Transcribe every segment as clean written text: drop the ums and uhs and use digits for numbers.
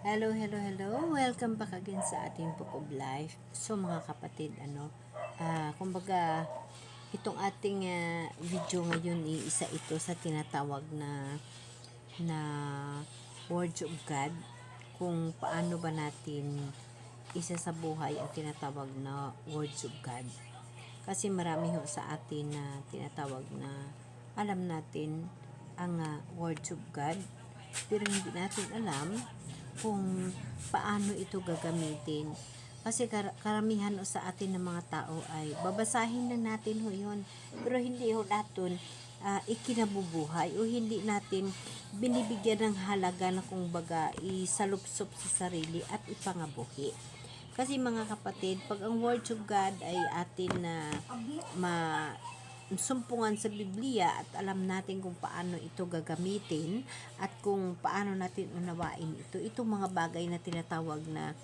Hello, hello, hello. Welcome back again sa ating Book of Life. So mga kapatid, kumbaga itong ating video ngayon isa ito sa tinatawag na Words of God, kung paano ba natin isa sa buhay ang tinatawag na Words of God. Kasi marami ho sa atin na tinatawag na alam natin ang Words of God, pero hindi natin alam kung paano ito gagamitin. Kasi karamihan o sa atin ng mga tao ay babasahin lang natin ho yun, pero hindi ho natin ikinabubuhay, o hindi natin binibigyan ng halaga na kumbaga isalupsop sa sarili at ipangabuhi. Kasi mga kapatid, pag ang Word of God ay atin na sumpungan sa Biblia at alam natin kung paano ito gagamitin at kung paano natin unawain ito, itong mga bagay na tinatawag na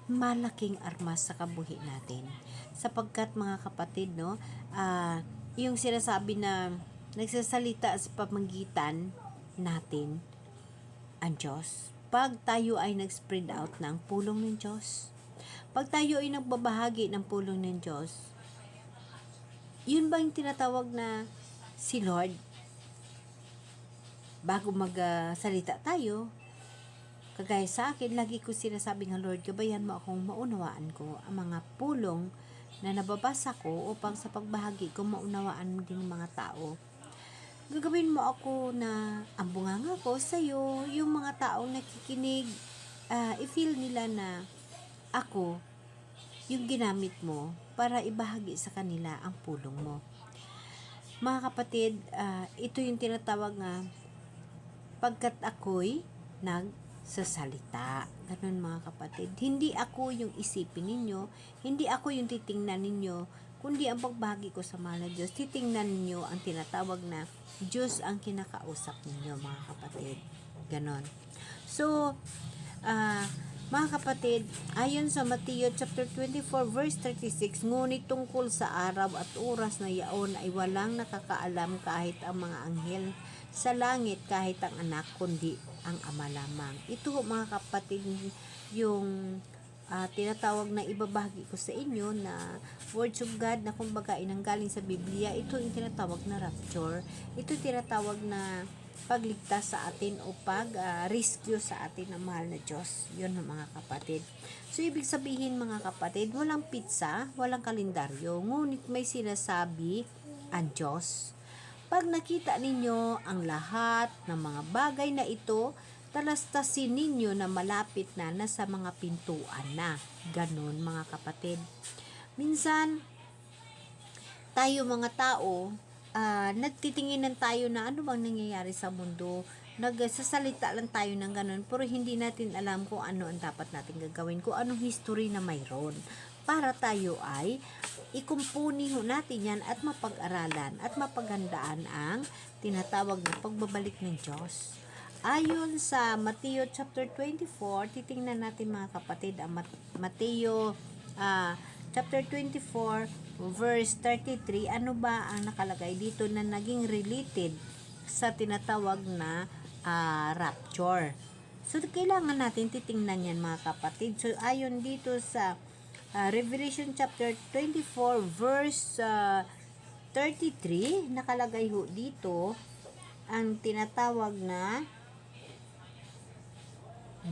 malaking armas sa kabuhi natin. Sapagkat mga kapatid, yung sinasabi na nagsasalita sa pamamagitan natin ang Diyos. Pag tayo ay nag-spread out ng pulong ng Diyos, pag tayo ay nagbabahagi ng pulong ng Diyos, yun ba yung tinatawag na si Lord? Bago magsalita tayo, kagaya sa akin, lagi ko sinasabi ng Lord, gabayan mo akong maunawaan ko ang mga pulong na nababasa ko upang sa pagbahagi ko maunawaan din ng mga tao. Gagawin mo ako na ang bunganga ko sa iyo, yung mga taong nakikinig, i-feel nila na ako yung ginamit mo para ibahagi sa kanila ang pulong mo. Mga kapatid, ito yung tinatawag nga pagkat ako'y nagsasalita. Ganun mga kapatid. Hindi ako yung isipin ninyo, hindi ako yung titingnan ninyo, kundi ang pagbahagi ko sa mahal na Diyos, titingnan ninyo ang tinatawag na Diyos ang kinakausap ninyo, mga kapatid. Ganon. So, mga kapatid, ayon sa Mateo chapter 24 verse 36, ngunit tungkol sa araw at oras na yaon ay walang nakakaalam kahit ang mga anghel sa langit, kahit ang anak, kundi ang ama lamang. Ito mga kapatid, yung tinatawag na ibabahagi ko sa inyo na Words of God na kumbaga inanggaling sa Biblia. Ito yung tinatawag na rapture. Ito tinatawag na pagligtas sa atin o pag-rescue sa atin ng mahal na Diyos. Yun mga kapatid. So, ibig sabihin mga kapatid, walang pizza, walang kalendaryo, ngunit may sinasabi ang Diyos. Pag nakita ninyo ang lahat ng mga bagay na ito, talastasin ninyo na malapit na nasa mga pintuan na. Ganon mga kapatid. Minsan, tayo mga tao, nagtitinginan tayo na ano bang nangyayari sa mundo, nagsasalita lang tayo ng ganun, pero hindi natin alam kung ano ang dapat natin gagawin, kung anong history na mayroon, para tayo ay ikumpuni natin yan at mapag-aralan at mapaghandaan ang tinatawag na pagbabalik ng Diyos. Ayon sa Mateo chapter 24, titingnan natin mga kapatid ang Mateo chapter 24 verse 33, ano ba ang nakalagay dito na naging related sa tinatawag na rapture. So, kailangan natin titingnan yan mga kapatid. So, ayon dito sa Revelation chapter 24 verse 33, nakalagay ho dito ang tinatawag na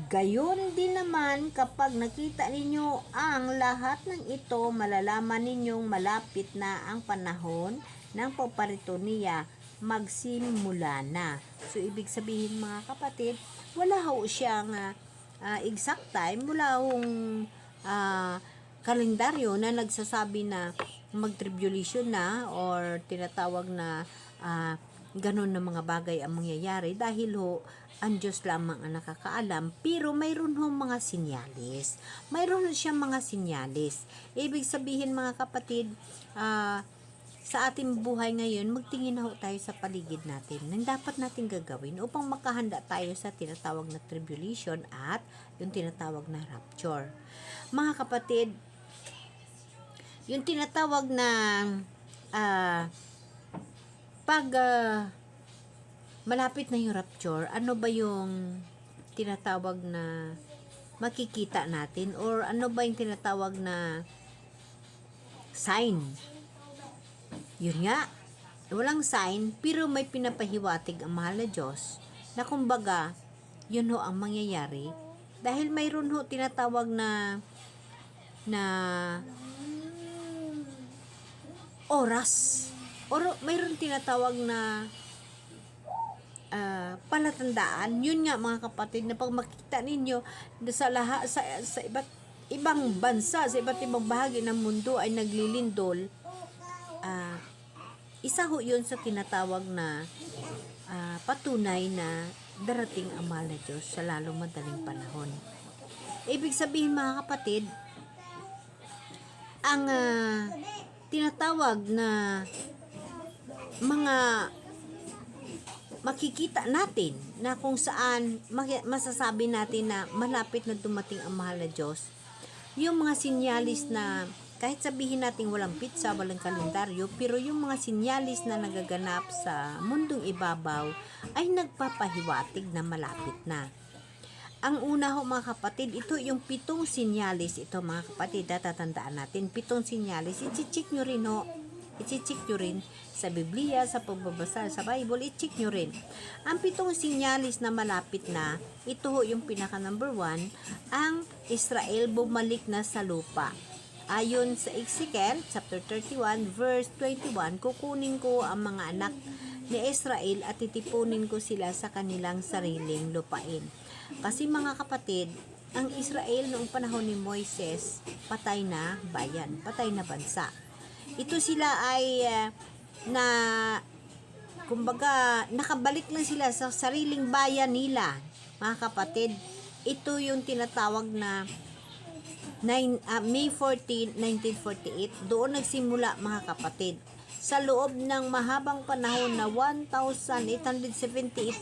gayon din naman kapag nakita ninyo ang lahat ng ito, malalaman ninyong malapit na ang panahon ng paparito niya, magsimula na. So, ibig sabihin mga kapatid, wala ho siyang exact time, wala hong kalendaryo na nagsasabi na mag-tribulation na or tinatawag na ganun na mga bagay ang mangyayari, dahil ho ang Diyos lamang ang nakakaalam, pero mayroon hong mga sinyalis. Mayroon siyang mga sinyalis. Ibig sabihin mga kapatid, sa ating buhay ngayon, magtingin na ho tayo sa paligid natin ng dapat natin gagawin upang makahanda tayo sa tinatawag na tribulation at yung tinatawag na rapture. Mga kapatid, yung tinatawag na pag malapit na yung rapture, ano ba yung tinatawag na makikita natin? Or ano ba yung tinatawag na sign? Yun nga, walang sign, pero may pinapahiwatig ang mahal na Diyos na kumbaga, yun ho ang mangyayari. Dahil mayroon ho tinatawag na oras. Or mayroon tinatawag na palatandaan. Yun nga mga kapatid, na pag makita ninyo sa ibang bansa, sa iba't ibang bahagi ng mundo ay naglilindol, isa ho yun sa tinatawag na patunay na darating ang mahal na Diyos sa lalong madaling panahon. Ibig sabihin mga kapatid, ang tinatawag na mga makikita natin na kung saan masasabi natin na malapit na dumating ang mahal na Diyos, yung mga sinyalis na kahit sabihin natin walang pizza, walang kalendaryo, pero yung mga sinyalis na nagaganap sa mundong ibabaw ay nagpapahiwatig na malapit na. Ang una ho mga kapatid, ito yung 7 sinyalis. Ito mga kapatid, tatandaan natin, 7 sinyalis. I-check nyo rin ho. I-check nyo rin sa Biblia, sa pagbabasa sa Bible, i-check nyo rin. Ang 7 sinyalis na malapit na, ito ho yung pinaka number 1, ang Israel bumalik na sa lupa. Ayon sa Ezekiel chapter 31 verse 21, kukunin ko ang mga anak ni Israel at titipunin ko sila sa kanilang sariling lupain. Kasi mga kapatid, ang Israel noong panahon ni Moises, patay na bayan, patay na bansa. Ito sila ay kumbaga nakabalik lang sila sa sariling bayan nila, mga kapatid. Ito yung tinatawag na May 14, 1948. Doon nagsimula mga kapatid. Sa loob ng mahabang panahon na 1,878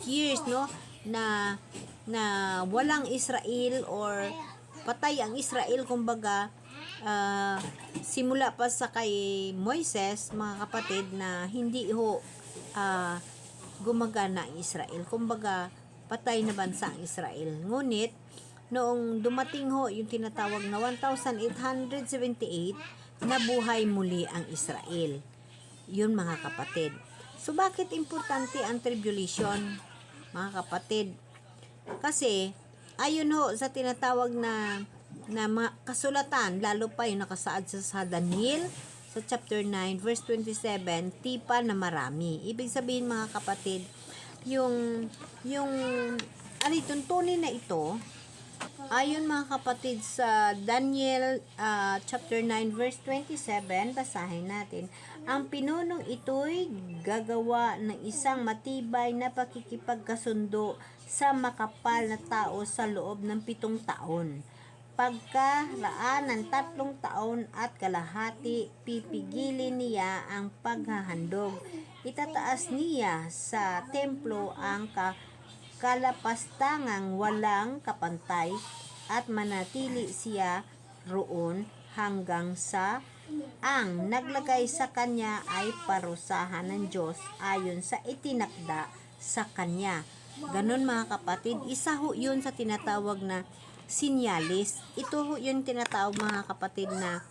years, no, na walang Israel or patay ang Israel, kumbaga simula pa sa kay Moises, mga kapatid, na hindi ho gumagana ang Israel. Kumbaga, patay na bansa ang Israel. Ngunit, noong dumating ho yung tinatawag na 1,878, nabuhay muli ang Israel. Yun mga kapatid. So, bakit importante ang tribulation, mga kapatid? Kasi, ayon ho sa tinatawag na mga kasulatan, lalo pa yung nakasaad sa Daniel, sa chapter 9, verse 27, tipa na marami. Ibig sabihin mga kapatid, yung tuntunin na ito, ayon mga kapatid sa Daniel chapter 9, verse 27, basahin natin, ang pinunong ito'y gagawa ng isang matibay na pakikipagkasundo sa makapal na tao sa loob ng 7 taon. Pagkaraan ng 3 taon at kalahati, pipigilin niya ang paghahandog. Itataas niya sa templo ang kalapastangang walang kapantay at manatili siya roon hanggang sa ang naglagay sa kanya ay parusahan ng Diyos ayon sa itinakda sa kanya. Ganon mga kapatid, isa ho yun sa tinatawag na sinyalis. Ito ho yung tinatawag mga kapatid na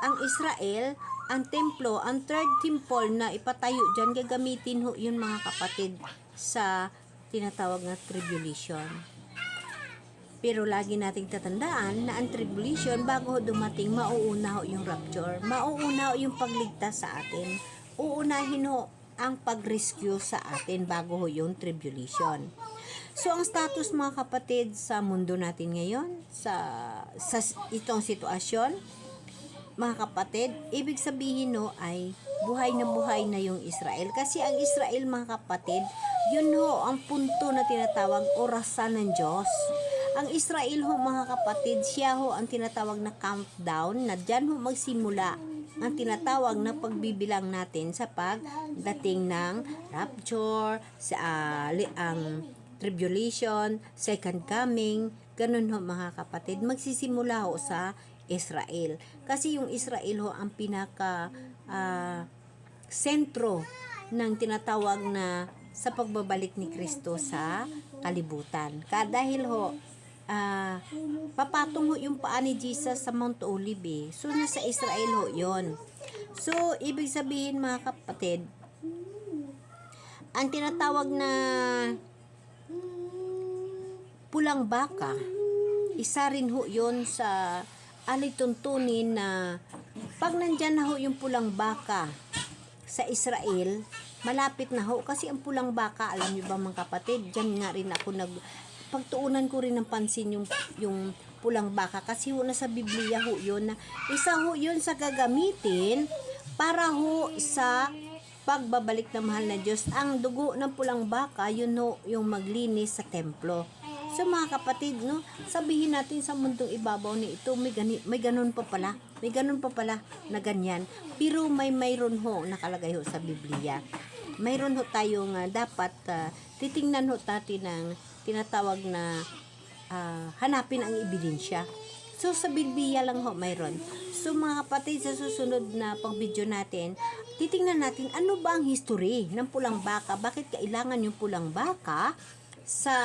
ang Israel, ang templo, ang third temple na ipatayo dyan, gagamitin ho yun mga kapatid sa tinatawag na tribulation. Pero lagi nating tatandaan na ang tribulation, bago ho dumating, mauuna ho yung rapture, mauuna ho yung pagligtas sa atin, uunahin ho ang pag-rescue sa atin bago ho yung tribulation. So, ang status mga kapatid sa mundo natin ngayon, sa itong sitwasyon, mga kapatid, ibig sabihin no ay buhay na yung Israel. Kasi ang Israel mga kapatid, yun ho ang punto na tinatawag orasan ng Diyos. Ang Israel ho mga kapatid, siya ho ang tinatawag na countdown, na dyan ho magsimula ang tinatawag na pagbibilang natin sa pagdating ng rapture, ang tribulation, second coming, ganun ho mga kapatid. Magsisimula ho sa Israel. Kasi yung Israel ho ang pinaka sentro ng tinatawag na sa pagbabalik ni Kristo sa kalibutan. Dahil ho, ah, papatong ho yung paa ni Jesus sa Mount Olive. So, nasa Israel ho yun. So, ibig sabihin mga kapatid, ang tinatawag na pulang baka, isa rin ho yun sa alituntunin na pag nandyan na ho yung pulang baka sa Israel, malapit na ho. Kasi ang pulang baka, alam niyo ba mga kapatid, dyan nga rin ako pagtuunan ko rin ng pansin yung pulang baka. Kasi ho nasa Biblia ho yun na isa ho yun sa gagamitin para ho sa pagbabalik ng mahal na Diyos. Ang dugo ng pulang baka, yun ho yung maglinis sa templo. So mga kapatid, no, sabihin natin sa mundong ibabaw na ito, may ganun pa pala. May ganun pa pala na ganyan. Pero mayroon ho nakalagay ho sa Biblia. Mayroon ho tayong dapat titingnan ho natin ng tinatawag na hanapin ang ebidensya. So sa Biblia lang ho mayroon. So mga kapatid, sa susunod na pang-video natin, titingnan natin ano ba ang history ng pulang baka. Bakit kailangan yung pulang baka sa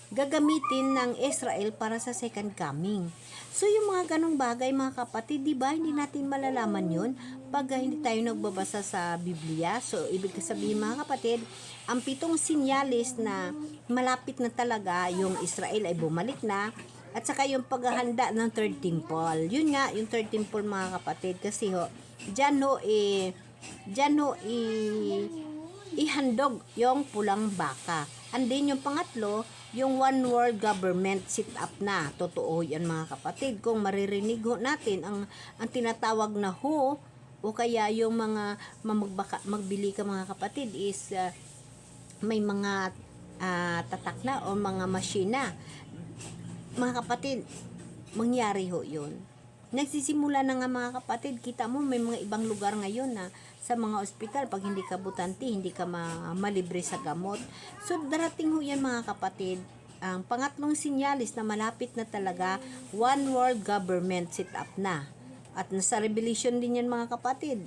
gagamitin ng Israel para sa second coming. So yung mga ganong bagay mga kapatid, di ba hindi natin malalaman yun pag hindi tayo nagbabasa sa Biblia. So ibig sabihin mga kapatid, ang 7 sinyalis na malapit na talaga yung Israel ay bumalik na, at saka yung paghahanda ng third temple. Yun nga, yung third temple mga kapatid, kasi ho, dyan ho ihandog yung pulang baka. And then yung pangatlo, yung one world government sit up na. Totoo yan mga kapatid. Kung maririnig ho natin ang tinatawag na ho, o kaya yung mga magbili ka mga kapatid is may mga tatak na o mga masina. Mga kapatid, mangyari ho yun. Nagsisimula na nga mga kapatid, kita mo may mga ibang lugar ngayon na sa mga ospital, pag hindi ka butante, hindi ka malibre sa gamot. So darating ho yan mga kapatid. Ang pangatlong sinyalis na malapit na talaga, one world government sit up na. At nasa Revelation din yan mga kapatid.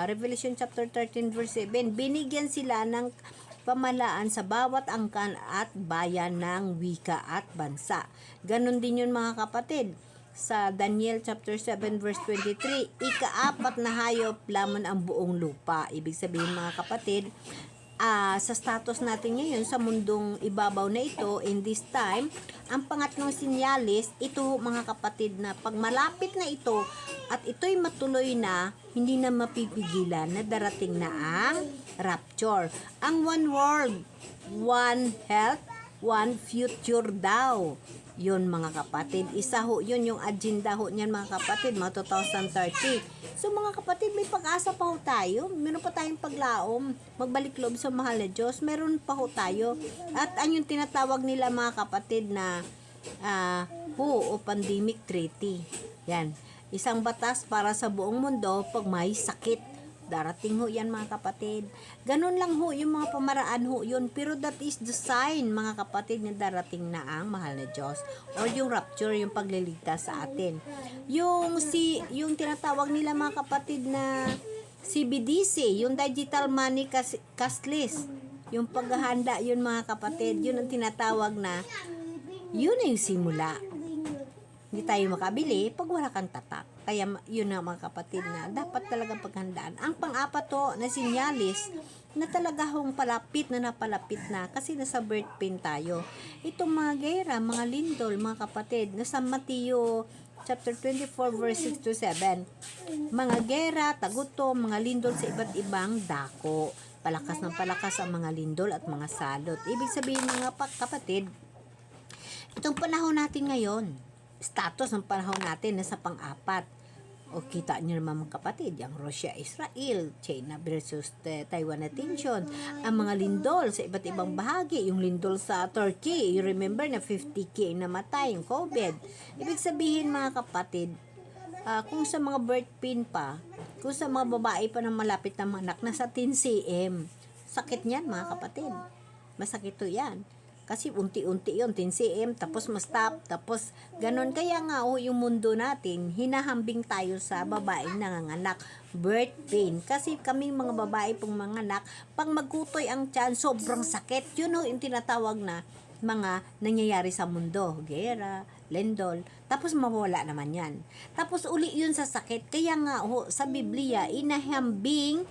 Revelation chapter 13 verse 7, binigyan sila ng pamalaan sa bawat angkan at bayan ng wika at bansa. Ganon din yun mga kapatid. Sa Daniel chapter 7 verse 23, ika-4 na hayop lamang ang buong lupa. Ibig sabihin mga kapatid, sa status natin ngayon sa mundong ibabaw na ito, in this time, ang pangatlong sinyalis, ito mga kapatid, na pag malapit na ito at ito'y matuloy na, hindi na mapipigilan na darating na ang rapture. Ang one world, one health, one future daw. Yun mga kapatid, isa ho yun yung agenda ho niyan mga kapatid, mga 2030. So mga kapatid, may pag-asa pa ho tayo, meron pa tayong paglaom, magbalik loob sa mahal na Diyos, meron pa ho tayo. At ang yung tinatawag nila mga kapatid na WHO o Pandemic Treaty, yan, isang batas para sa buong mundo pag may sakit. Darating ho yan mga kapatid. Ganun lang ho yung mga pamaraan ho yun. Pero that is the sign mga kapatid na darating na ang mahal na Diyos. Or yung rapture, yung pagliligtas sa atin. Yung tinatawag nila mga kapatid na CBDC, yung digital money cashless. Yung paghahanda yun mga kapatid, yun ang tinatawag na yun ang simula. Hindi tayo makabili pag wala kang tatak. Kaya yun na mga kapatid na dapat talaga paghandaan. Ang pang-apat to na sinyalis na talaga hong palapit na napalapit na kasi nasa birth pain tayo. Itong mga gera, mga lindol, mga kapatid, nasa Mateo chapter 24 verse 6 to 7. Mga gera, tagutom, mga lindol sa iba't ibang dako. Palakas ng palakas ang mga lindol at mga salot. Ibig sabihin mga kapatid, itong panahon natin ngayon, status ng panahon natin nasa pang-apat. O kita niyo naman mga kapatid, yung Russia, Israel, China versus Taiwan na tension, ang mga lindol sa iba't ibang bahagi, yung lindol sa Turkey, you remember na 50,000 namatay, yung COVID. Ibig sabihin mga kapatid, kung sa mga birth pain pa, kung sa mga babae pa na malapit na anak, nasa 10 cm, sakit niyan mga kapatid. Masakit to yan. Kasi unti-unti yun, 10 cm, tapos ma-stop, tapos ganon. Kaya nga yung mundo natin, hinahambing tayo sa babaeng nanganganak, birth pain. Kasi kaming mga babae pong manganak, pag magkutoy ang tiyan, sobrang sakit. Yun yung tinatawag na mga nangyayari sa mundo, gera, lindol, tapos mawala naman yan. Tapos uli yun sa sakit. Kaya nga sa Biblia, inahambing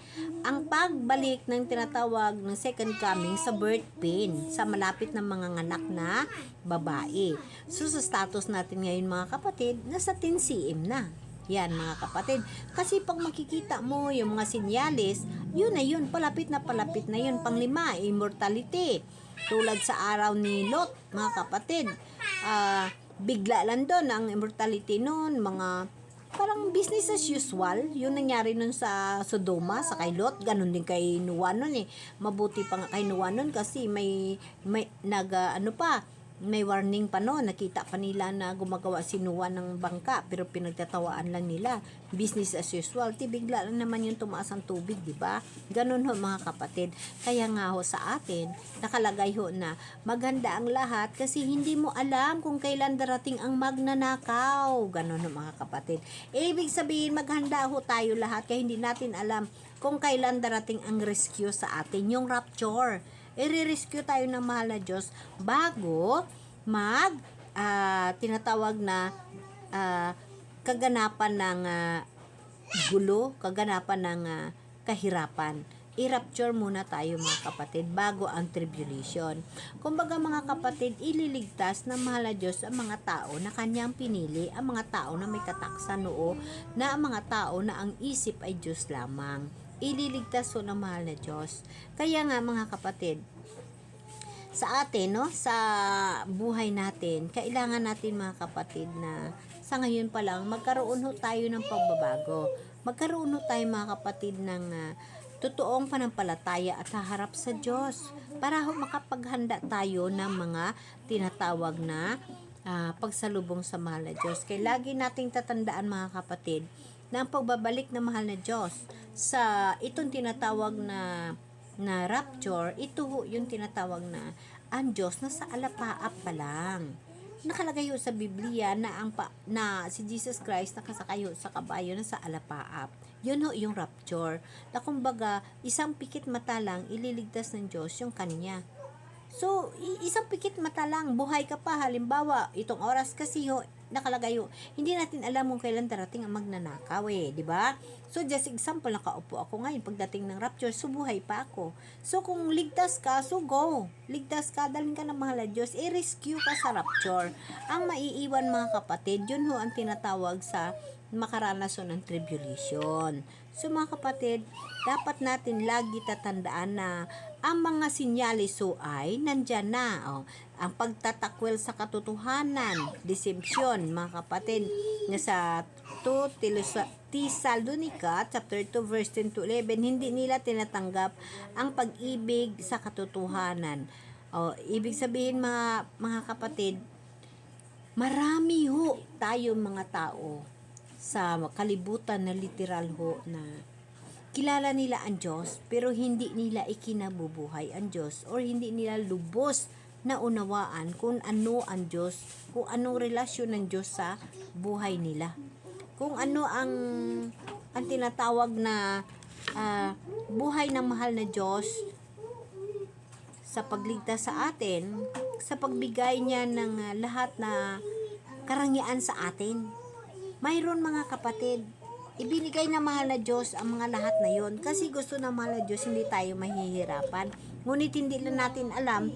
ang pagbalik ng tinatawag ng second coming sa birth pain, sa malapit ng mga anak na babae. So sa status natin ngayon mga kapatid, nasa 10 cm na. Yan mga kapatid. Kasi pag makikita mo yung mga sinyalis, yun na yun, palapit na yun. Panglima, immortality. Tulad sa araw ni Lot, mga kapatid. Bigla lang doon ang immortality noon, mga parang business as usual. Yun nangyari nun sa Sodoma, sa kay Lot, ganun din kay Noah nun eh. Mabuti pa nga kay Noah nun kasi may may warning pa noon, nakita pa nila na gumagawa si Noah ng bangka pero pinagtatawaan lang nila, business as usual. Bigla lang naman yung tumaas ang tubig, di ba? Ganun ho mga kapatid. Kaya nga ho sa atin nakalagay ho na maganda ang lahat kasi hindi mo alam kung kailan darating ang magnanakaw. Ganun ho mga kapatid. Ibig sabihin maghanda ho tayo lahat kaya hindi natin alam kung kailan darating ang rescue sa atin, yung rapture. I-rescue tayo ng mahal na Diyos bago tinatawag na kaganapan ng gulo, kaganapan ng kahirapan. I-rapture muna tayo mga kapatid bago ang tribulation. Kumbaga mga kapatid, ililigtas ng mahal na Diyos ang mga tao na kanyang pinili, ang mga tao na may kataksan noo, na ang mga tao na ang isip ay Diyos lamang. Ililigtas ho ng mahal na Diyos. Kaya nga mga kapatid, sa atin, no, sa buhay natin, kailangan natin mga kapatid na sa ngayon pa lang magkaroon ho tayo ng pagbabago. Magkaroon ho tayo mga kapatid ng totoong panampalataya at haharap sa Diyos para ho makapaghanda tayo ng mga tinatawag na pagsalubong sa mahal na Diyos. Kaya lagi nating tatandaan mga kapatid na ang pagbabalik ng mahal na Diyos sa itong tinatawag na rapture, ito yung tinatawag na ang Diyos na sa alapaap pa lang. Nakalagay ho sa Biblia na si Jesus Christ nakasakay ho sa kabayo na sa alapaap. Yun ho yung rapture. Na kumbaga, isang pikit mata lang ililigtas ng Diyos yung kanya. So, isang pikit mata lang, buhay ka pa. Halimbawa, itong oras kasi ho, nakalagay ho, hindi natin alam kung kailan darating ang magnanakaw di ba? So, just example, nakaupo ako ngayon, pagdating ng rapture, so buhay pa ako. So, kung ligtas ka, so go. Ligtas ka, dalhin ka ng mahal na Diyos, i-rescue ka sa rapture. Ang maiiwan mga kapatid, yun ho ang tinatawag sa makaranas ng tribulation. So mga kapatid, dapat natin lagi tatandaan na ang mga sinyalis ay nandyan na. Ang pagtatakwil sa katotohanan, deception, mga kapatid, na sa 2 Thessalonica chapter 2 verse 10 to 11, hindi nila tinatanggap ang pag-ibig sa katotohanan. Ibig sabihin mga kapatid, marami ho tayo mga tao sa kalibutan na literal ho na kilala nila ang Diyos pero hindi nila ikinabubuhay ang Diyos or hindi nila lubos na unawaan kung ano ang Diyos, kung anong relasyon ng Diyos sa buhay nila. Kung ano ang tinatawag na buhay ng mahal na Diyos sa pagligtas sa atin, sa pagbigay niya ng lahat na karangyaan sa atin. Mayroon mga kapatid, ibinigay na mahal na Diyos ang mga lahat na yon kasi gusto ng mahal na Diyos hindi tayo mahihirapan. Ngunit hindi lang natin alam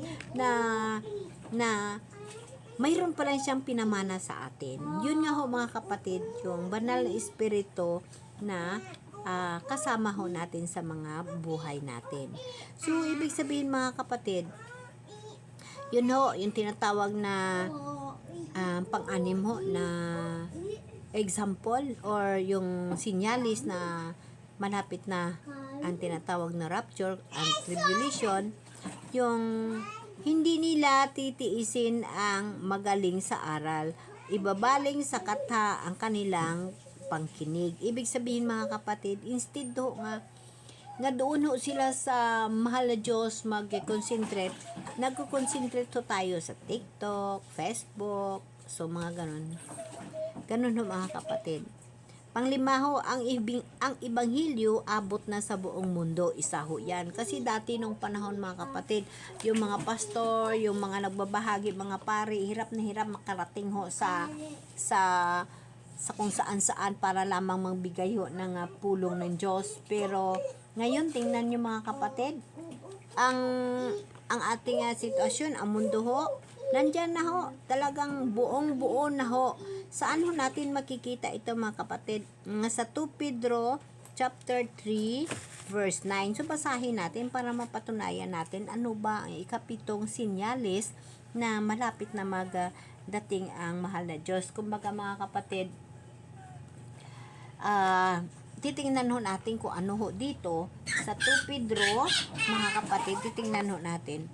na mayroon pa lang siyang pinamana sa atin. Yun nga ho mga kapatid, yung banal na espiritu na kasama ho natin sa mga buhay natin. So, ibig sabihin mga kapatid, yun ho, yung tinatawag na pang-anim ho na example or yung sinyalis na malapit na ang tinatawag na rapture and tribulation, yung hindi nila titiisin ang magaling sa aral, ibabaling sa katha ang kanilang pangkinig. Ibig sabihin mga kapatid, instead ho nga doon ho sila sa mahal na Diyos mag-concentrate, nagko-concentrate ho tayo sa TikTok, Facebook, so mga ganun ho mga kapatid. Panglima ho, ang ibanghilyo abot na sa buong mundo. Isa ho yan. Kasi dati nung panahon mga kapatid, yung mga pastor, yung mga nagbabahagi, mga pari, hirap na hirap makarating ho sa kung saan-saan para lamang magbigay ho ng pulong ng Diyos. Pero ngayon tingnan niyo mga kapatid, ang ating sitwasyon, ang mundo ho, nandyan na ho, talagang buong-buo na ho. Saan ho natin makikita ito mga kapatid? Sa 2 Pedro chapter 3 verse 9. So basahin natin para mapatunayan natin ano ba ang ikapitong sinyalis na malapit na magdating ang mahal na Diyos. Kumbaga mga kapatid, titingnan ho natin kung ano ho dito sa 2 Pedro, mga kapatid, titingnan ho natin.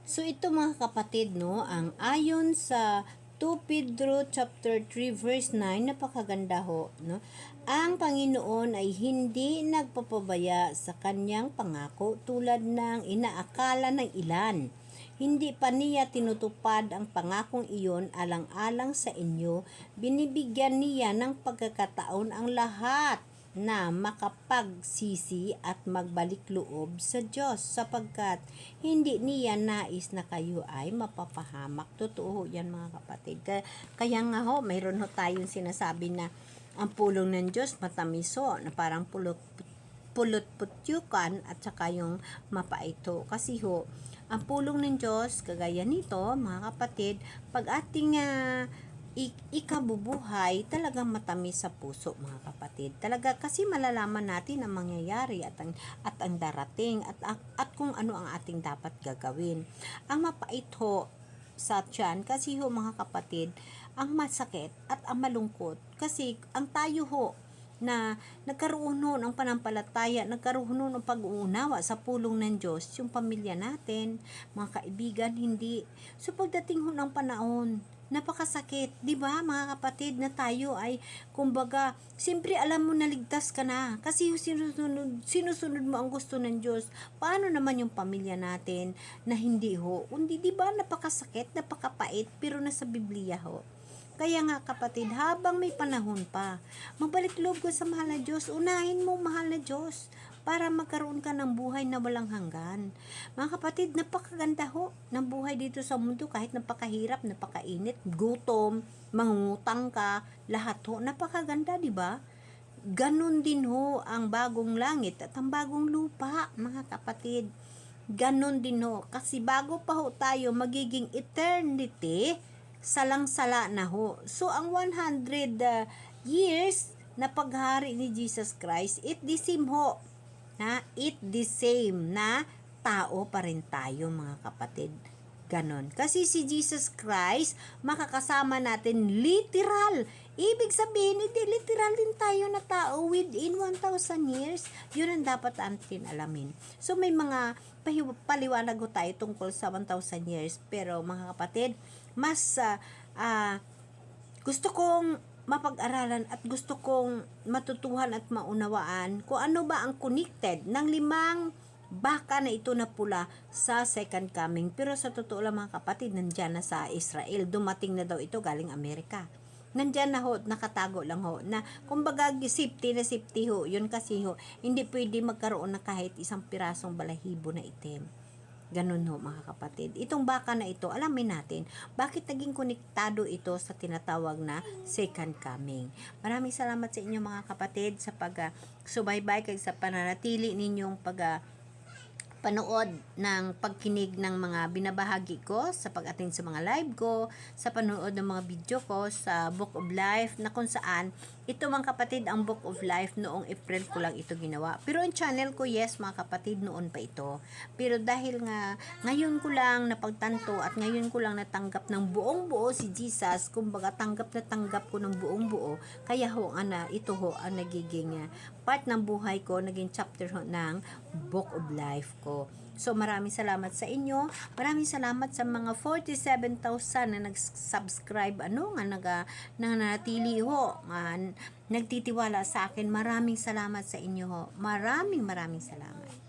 So ito mga kapatid, no, ang ayon sa 2 Pedro chapter 3 verse 9, napakaganda ho, no? Ang Panginoon ay hindi nagpapabaya sa kanyang pangako tulad ng inaakala ng ilan. Hindi pa niya tinutupad ang pangakong iyon alang-alang sa inyo. Binibigyan niya ng pagkakataon ang lahat na makapagsisi at magbalik loob sa Diyos sapagkat hindi niya nais na kayo ay mapapahamak. Totoo yan mga kapatid. Kaya nga ho, mayroon ho tayong sinasabi na ang pulong ng Diyos matamiso na parang pulot-putyukan at saka yung mapaito. Kasi ho, ang pulong ng Diyos, kagaya nito mga kapatid, pag ating ikabubuhay, talagang matamis sa puso mga kapatid. Talaga kasi malalaman natin ang mangyayari at ang darating at kung ano ang ating dapat gagawin. Ang mapait ho sa tiyan kasi ho mga kapatid, ang masakit at ang malungkot kasi ang tayo ho na nagkaroon ho ng panampalataya, nagkaroon ho ng pag-uunawa sa pulong ng Diyos, yung pamilya natin, mga kaibigan, hindi. So pagdating ho ng panahon, napakasakit, di ba mga kapatid, na tayo ay kumbaga, siyempre alam mo na ligtas ka na kasi sinusunod mo ang gusto ng Diyos. Paano naman yung pamilya natin na hindi ho? Hindi, di ba, napakasakit, napakapait, pero nasa Biblia ho. Kaya nga kapatid, habang may panahon pa, magbalik loob ka sa mahal na Diyos, unahin mo mahal na Diyos para magkaroon ka ng buhay na walang hanggan. Mga kapatid, napakaganda ho ng buhay dito sa mundo kahit napakahirap, napakainit, gutom, mangungutang ka, lahat ho, napakaganda, di ba? Ganon din ho ang bagong langit at ang bagong lupa, mga kapatid. Ganon din ho, kasi bago pa ho tayo magiging eternity, salang-sala na ho. So, ang 100 years na paghari ni Jesus Christ, it the same ho. It the same na tao pa rin tayo mga kapatid. Ganon. Kasi si Jesus Christ, makakasama natin literal. Ibig sabihin, hindi literal din tayo na tao within 1,000 years. Yun ang dapat natin alamin. So, may mga paliwanag ho tayo tungkol sa 1,000 years. Pero mga kapatid, mas gusto kong mapag-aralan at gusto kong matutuhan at maunawaan kung ano ba ang connected ng 5 baka na ito na pula sa second coming. Pero sa totoo lang mga kapatid, nandyan na sa Israel. Dumating na daw ito galing Amerika. Nandyan na ho, nakatago lang ho, na kumbaga safety na safety ho. Yun kasi ho, hindi pwede magkaroon na kahit isang pirasong balahibo na itim. Ganun ho mga kapatid. Itong baka na ito, alamin natin bakit naging konektado ito sa tinatawag na second coming. Maraming salamat sa inyo mga kapatid sa pag-subaybay kag sa pananatili ninyong panood ng pagkinig ng mga binabahagi ko sa pag-attend sa mga live ko, sa panood ng mga video ko sa Book of Life na kung saan ito mga kapatid ang Book of Life noong April ko lang ito ginawa. Pero ang channel ko, yes mga kapatid, noon pa ito. Pero dahil nga ngayon ko lang napagtanto at ngayon ko lang natanggap ng buong buo si Jesus, kumbaga tanggap na tanggap ko ng buong buo, kaya ho ito ho ang nagiging part ng buhay ko, naging chapter ho ng Book of Life ko. So maraming salamat sa inyo. Maraming salamat sa mga 47,000 na nag-subscribe nanatili ho, nagtitiwala sa akin. Maraming salamat sa inyo ho. Maraming salamat.